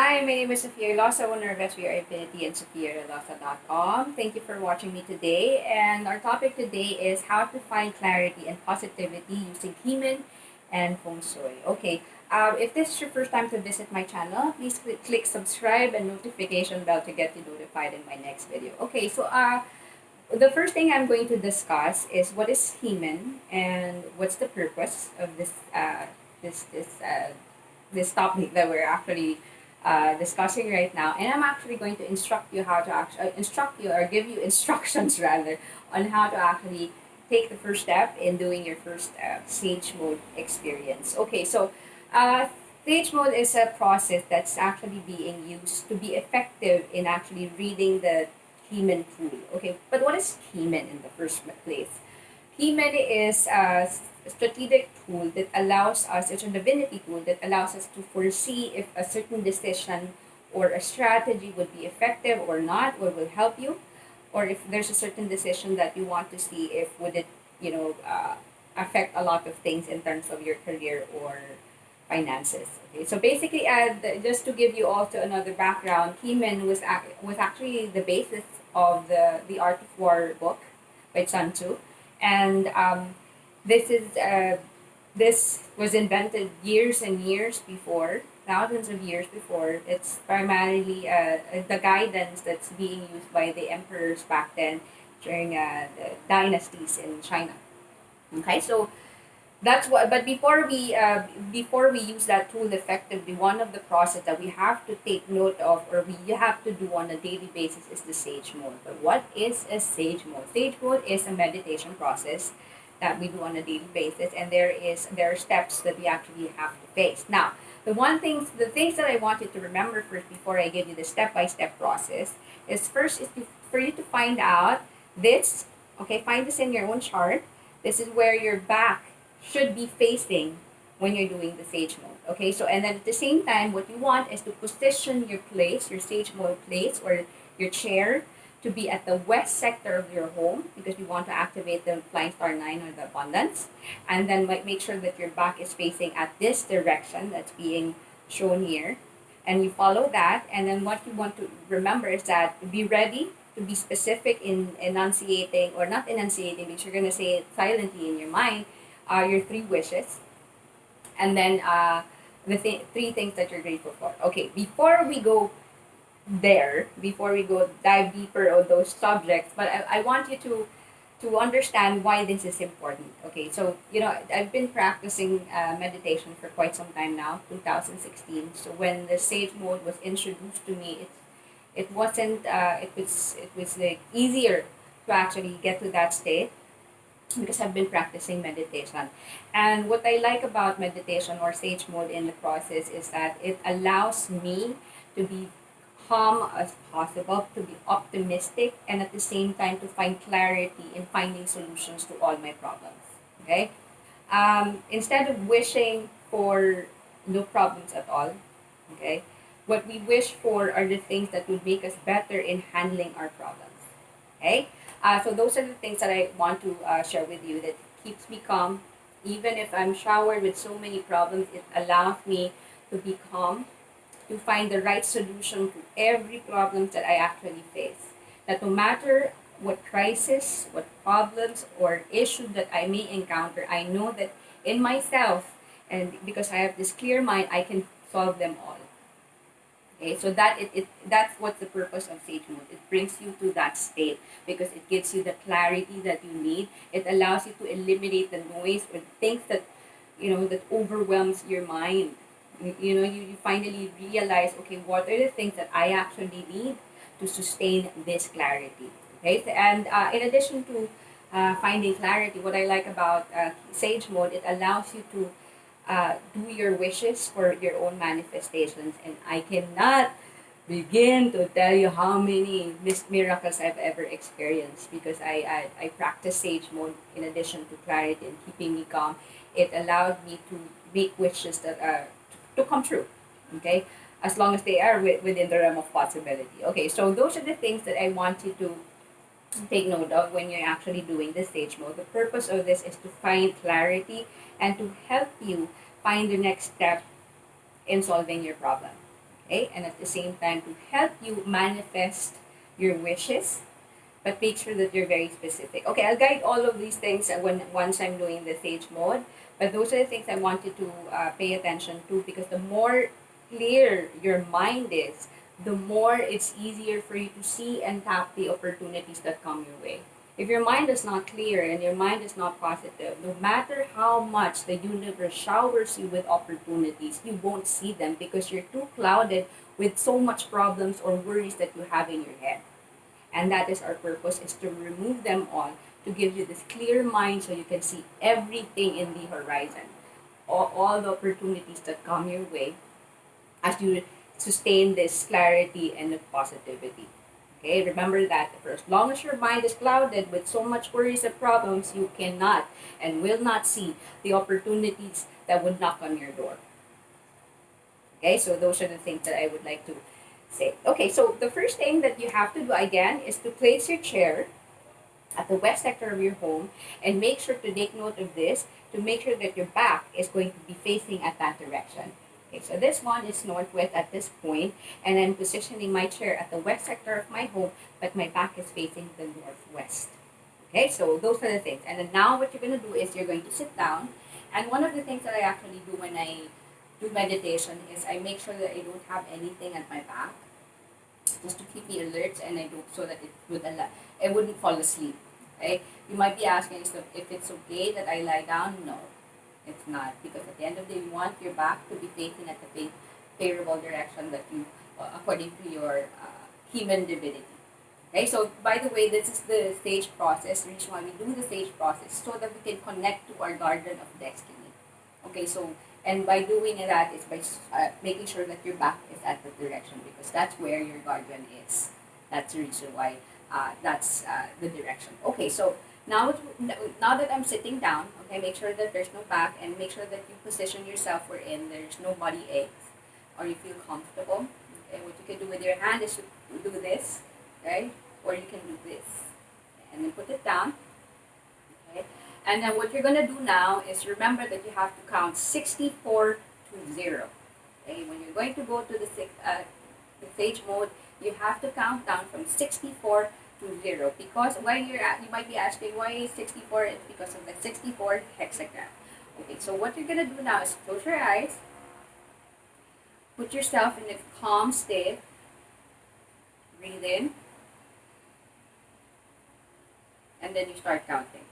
Hi, my name is Sophia Ilosa, owner of SVR Infinity and SophiaIlosa.com. Thank you for watching me today. And our topic today is how to find clarity and positivity using Heman and Feng Shui. Okay, if this is your first time to visit my channel, please click subscribe and notification bell to get you notified in my next video. Okay, so the first thing I'm going to discuss is what is Heman and what's the purpose of this this uh, this topic that we're actually discussing right now. And I'm actually going to instruct you how to actually instruct you or give you instructions rather on how to actually take the first step in doing your first Sage Mode experience. Okay, so uh, Sage Mode is a process that's actually being used to be effective in actually reading the Heman tool. Okay, but what is Heman in the first place? Heman is a strategic tool that allows us, it's a divinity tool that allows us to foresee if a certain decision or a strategy would be effective or not, or will help you, or if there's a certain decision that you want to see if would it, you know, affect a lot of things in terms of your career or finances. Okay, so basically, just to give you also another background, Heman was actually the basis of the Art of War book by Sun Tzu, and this is this was invented years and years before, thousands of years before. It's primarily the guidance that's being used by the emperors back then during the dynasties in China. Okay, so that's what. But before we use that tool effectively, one of the process that we have to take note of, or we have to do on a daily basis, is the Sage Mode. But what is a Sage Mode? Sage Mode is a meditation process that we do on a daily basis, and there are steps that we actually have to face. Now, the things that I want you to remember first before I give you the step by step process is first is for you to find out this. Okay, find this in your own chart. This is where your back should be facing when you're doing the Sage Mode. Okay, so and then at the same time, what you want is to position your place, your Sage Mode place, or your chair to be at the west sector of your home because you want to activate the Flying Star 9 or the abundance. And then make sure that your back is facing at this direction that's being shown here. And you follow that. And then what you want to remember is that be ready to be specific in enunciating, or not enunciating, because you're going to say it silently in your mind, your three wishes. And then three things that you're grateful for. Okay, before we go dive deeper on those subjects, but I want you to understand why this is important. Okay, so I've been practicing meditation for quite some time now, 2016. So when the Sage Mode was introduced to me, it wasn't it was like easier to actually get to that state because I've been practicing meditation. And what I like about meditation or Sage Mode in the process is that it allows me to be calm as possible, to be optimistic, and at the same time to find clarity in finding solutions to all my problems. Okay? Instead of wishing for no problems at all, okay, what we wish for are the things that would make us better in handling our problems. Okay? So those are the things that I want to share with you that keeps me calm. Even if I'm showered with so many problems, it allows me to be calm, to find the right solution to every problem that I actually face. That no matter what crisis, what problems or issues that I may encounter, I know that in myself, and because I have this clear mind, I can solve them all. Okay, so that's what the purpose of Sage Mode. It brings you to that state because it gives you the clarity that you need. It allows you to eliminate the noise or things that that overwhelms your mind. You finally realize, okay, what are the things that I actually need to sustain this clarity. Okay, and in addition to finding clarity, what I like about Sage Mode, it allows you to do your wishes for your own manifestations. And I cannot begin to tell you how many miracles I've ever experienced because I practice Sage Mode in addition to clarity and keeping me calm. It allowed me to make wishes that are to come true. Okay, as long as they are within the realm of possibility. Okay, so those are the things that I want you to take note of when you're actually doing the Sage Mode. The purpose of this is to find clarity and to help you find the next step in solving your problem. Okay, and at the same time to help you manifest your wishes, but make sure that you're very specific. Okay, I'll guide all of these things once I'm doing the sage mode, but those are the things I wanted to pay attention to, because the more clear your mind is, the more it's easier for you to see and tap the opportunities that come your way. If your mind is not clear and your mind is not positive, no matter how much the universe showers you with opportunities, you won't see them because you're too clouded with so much problems or worries that you have in your head. And that is our purpose, is to remove them all, to give you this clear mind so you can see everything in the horizon, all the opportunities that come your way as you sustain this clarity and the positivity. Okay, remember that for as long as your mind is clouded with so much worries and problems, you cannot and will not see the opportunities that would knock on your door. Okay, so those are the things that I would like to say. Okay, so the first thing that you have to do again is to place your chair at the west sector of your home, and make sure to take note of this, to make sure that your back is going to be facing at that direction. Okay, so this one is northwest at this point, and I'm positioning my chair at the west sector of my home, but my back is facing the northwest. Okay, so those are the things. And then now what you're going to do is you're going to sit down, and one of the things that I actually do when I do meditation is I make sure that I don't have anything at my back, just to keep me alert, and I don't, so that it wouldn't fall asleep. Okay? You might be asking if it's okay that I lie down. No, it's not, because at the end of the day, you want your back to be facing at the favorable direction that you, according to your human divinity. Okay, so by the way, this is the stage process. The reason why we do the stage process, so that we can connect to our garden of destiny. Okay, so, and by doing that is by making sure that your back is at the direction, because that's where your guardian is. That's the reason why that's the direction. Okay, so now that I'm sitting down, okay, make sure that there's no back, and make sure that you position yourself wherein there's no body aches, or you feel comfortable. Okay, what you can do with your hand is to do this, okay, or you can do this, and then put it down. Okay, and then what you're gonna do now is remember that you have to count 64 to 0. Okay, when you're going to go to the sage mode, you have to count down from 64 to 0, because why you might be asking why is 64? It's because of the 64 hexagram. Okay, so what you're gonna do now is close your eyes, put yourself in a calm state, breathe in, and then you start counting.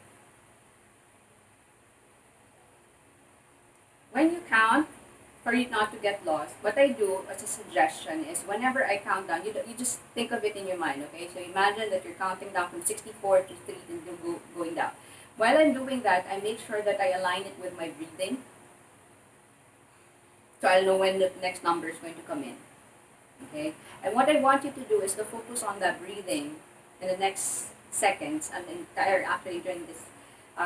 When you count, for you not to get lost, what I do as a suggestion is whenever I count down, you just think of it in your mind, okay? So imagine that you're counting down from 64 to 3 and going down. While I'm doing that, I make sure that I align it with my breathing, so I'll know when the next number is going to come in, okay? And what I want you to do is to focus on that breathing in the next seconds, and entire actually during this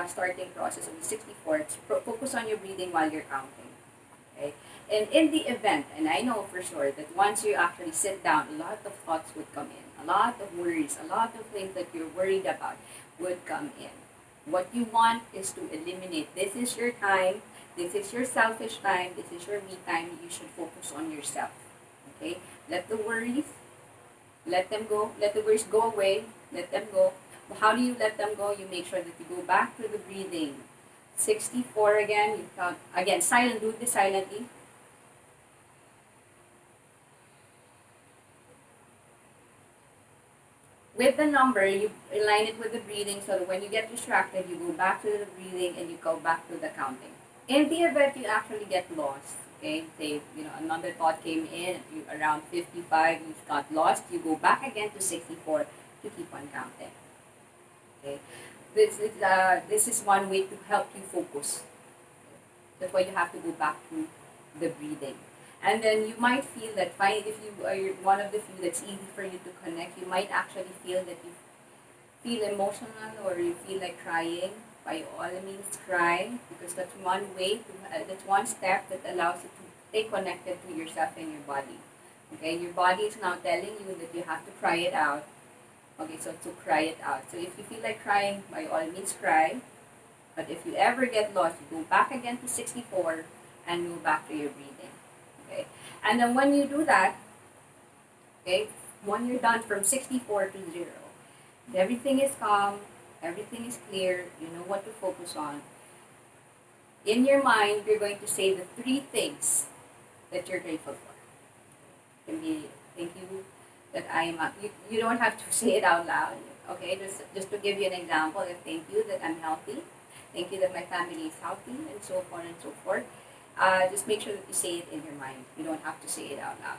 starting process of the 64, focus on your breathing while you're counting. Okay? And in the event, and I know for sure that once you actually sit down, a lot of thoughts would come in, a lot of worries, a lot of things that you're worried about would come in. What you want is to eliminate. This is your time. This is your selfish time. This is your me time. You should focus on yourself. Okay? Let the worries, let them go. Let the worries go away. Let them go. How do you let them go? You make sure that you go back to the breathing. 64 again. You count again. Silent. Do this silently. With the number, you align it with the breathing, so that when you get distracted, you go back to the breathing and you go back to the counting. In the event you actually get lost, okay, say, another thought came in, you around 55, you got lost, you go back again to 64 to keep on counting. Okay, this is one way to help you focus. That's why you have to go back to the breathing. And then you might feel that if you are one of the few that's easy for you to connect, you might actually feel that you feel emotional or you feel like crying. By all means, cry, because that's one way, that's one step that allows you to stay connected to yourself and your body. Okay, your body is now telling you that you have to cry it out. Okay, so to cry it out. So if you feel like crying, by all means, cry. But if you ever get lost, you go back again to 64 and go back to your breathing. Okay. And then when you do that, okay, when you're done from 64 to 0, everything is calm, everything is clear, you know what to focus on. In your mind, you're going to say the three things that you're grateful for. It can be, thank you that I am, you don't have to say it out loud. Okay, just to give you an example, thank you that I'm healthy, thank you that my family is healthy, and so on and so forth. Just make sure that you say it in your mind. You don't have to say it out loud.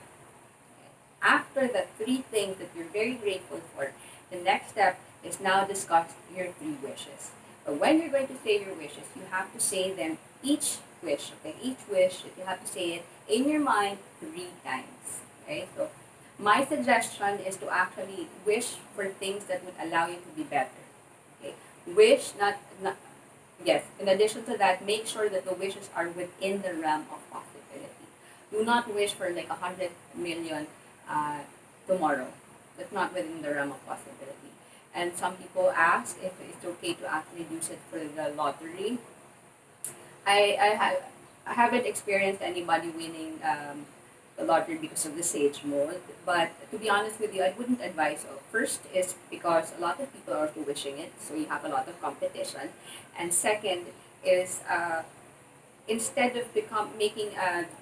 After the three things that you're very grateful for, the next step is now discuss your three wishes. But when you're going to say your wishes, you have to say them each wish. Okay, each wish, you have to say it in your mind 3 times. Okay, so my suggestion is to actually wish for things that would allow you to be better. Okay, wish not yes. In addition to that, make sure that the wishes are within the realm of possibility. Do not wish for like 100 million tomorrow. That's not within the realm of possibility. And some people ask if it's okay to actually use it for the lottery. I haven't experienced anybody winning the lottery because of the sage mode. But to be honest with you, I wouldn't advise so. First is because a lot of people are also wishing it, so you have a lot of competition. And second is instead of making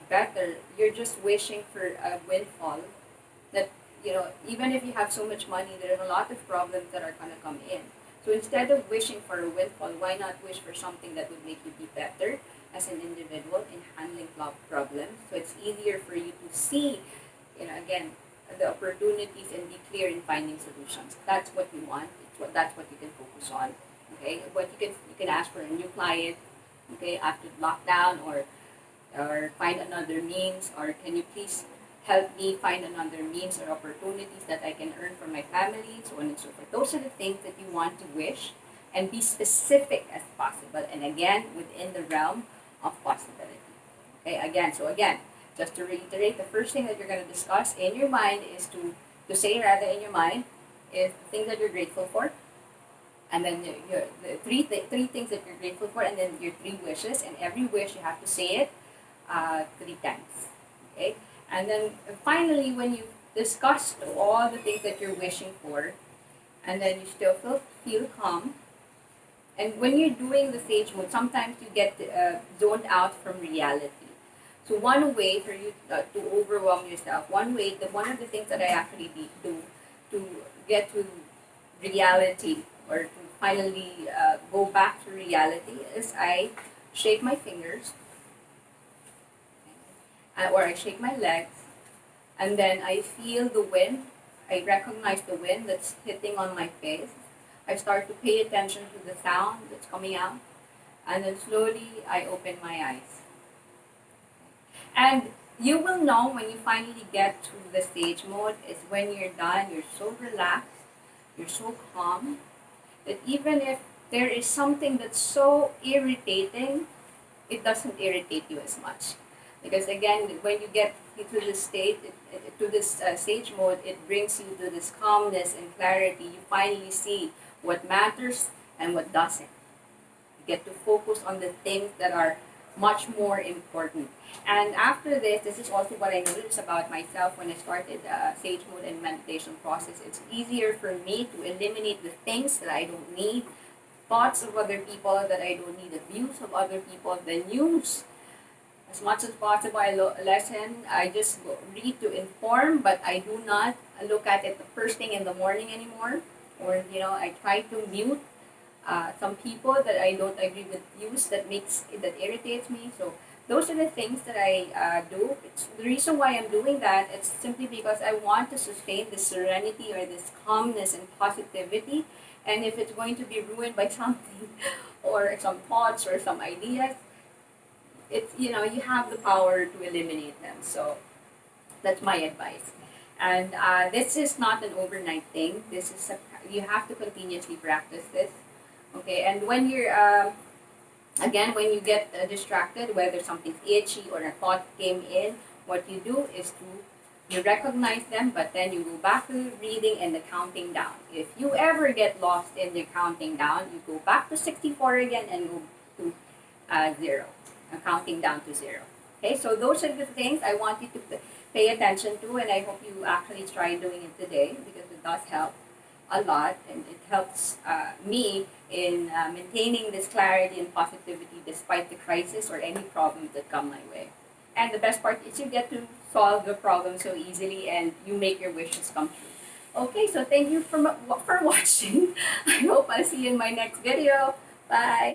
better, you're just wishing for a windfall that, you know, even if you have so much money, there are a lot of problems that are going to come in. So instead of wishing for a windfall, why not wish for something that would make you be better as an individual in handling problems? So it's easier for you to see, you know, again, the opportunities and be clear in finding solutions. That's what you want. That's what you can focus on. Okay, but you can ask for a new client. Okay, after lockdown, or find another means, or can you please help me find another means or opportunities that I can earn for my family, so on and so forth. Those are the things that you want to wish, and be specific as possible, and again, within the realm of possibility. Okay, again, just to reiterate, the first thing that you're going to discuss in your mind is to say rather in your mind is the things that you're grateful for, and then the three things that you're grateful for, and then your three wishes, and every wish you have to say it 3 times. Okay? And then finally, when you discussed all the things that you're wishing for, and then you still feel calm, and when you're doing the sage mode, sometimes you get zoned out from reality. So one way for you to overwhelm yourself, one of the things that I actually do to get to reality, or to finally go back to reality, is I shake my fingers, or I shake my legs, and then I feel the wind. I recognize the wind that's hitting on my face. I start to pay attention to the sound that's coming out, and then slowly I open my eyes. And you will know when you finally get to the stage mode is when you're done, you're so relaxed, you're so calm, that even if there is something that's so irritating, it doesn't irritate you as much. Because again, when you get to this state, to this stage mode, it brings you to this calmness and clarity. You finally see what matters and what doesn't. You get to focus on the things that are much more important. And after this is also what I noticed about myself when I started sage mode and meditation process. It's easier for me to eliminate the things that I don't need, thoughts of other people that I don't need, the views of other people, the news. As much as possible, I listen. I just read to inform, but I do not look at it the first thing in the morning anymore. Or, you know, I try to mute some people that I don't agree with views that irritates me. So those are the things that I do. It's the reason why I'm doing that. It's simply because I want to sustain this serenity or this calmness and positivity. And if it's going to be ruined by something, or some thoughts or some ideas, it's, you know, you have the power to eliminate them. So that's my advice. And this is not an overnight thing. You have to continuously practice this. Okay, and when you're again, when you get distracted, whether something's itchy or a thought came in, what you do is you recognize them, but then you go back to the reading and the counting down. If you ever get lost in the counting down, you go back to 64 again and go to 0, counting down to 0. Okay, so those are the things I want you to pay attention to, and I hope you actually try doing it today because it does help a lot, and it helps me in maintaining this clarity and positivity despite the crisis or any problems that come my way. And the best part is you get to solve the problem so easily, and you make your wishes come true. Okay, so thank you for watching. I hope I'll see you in my next video. Bye.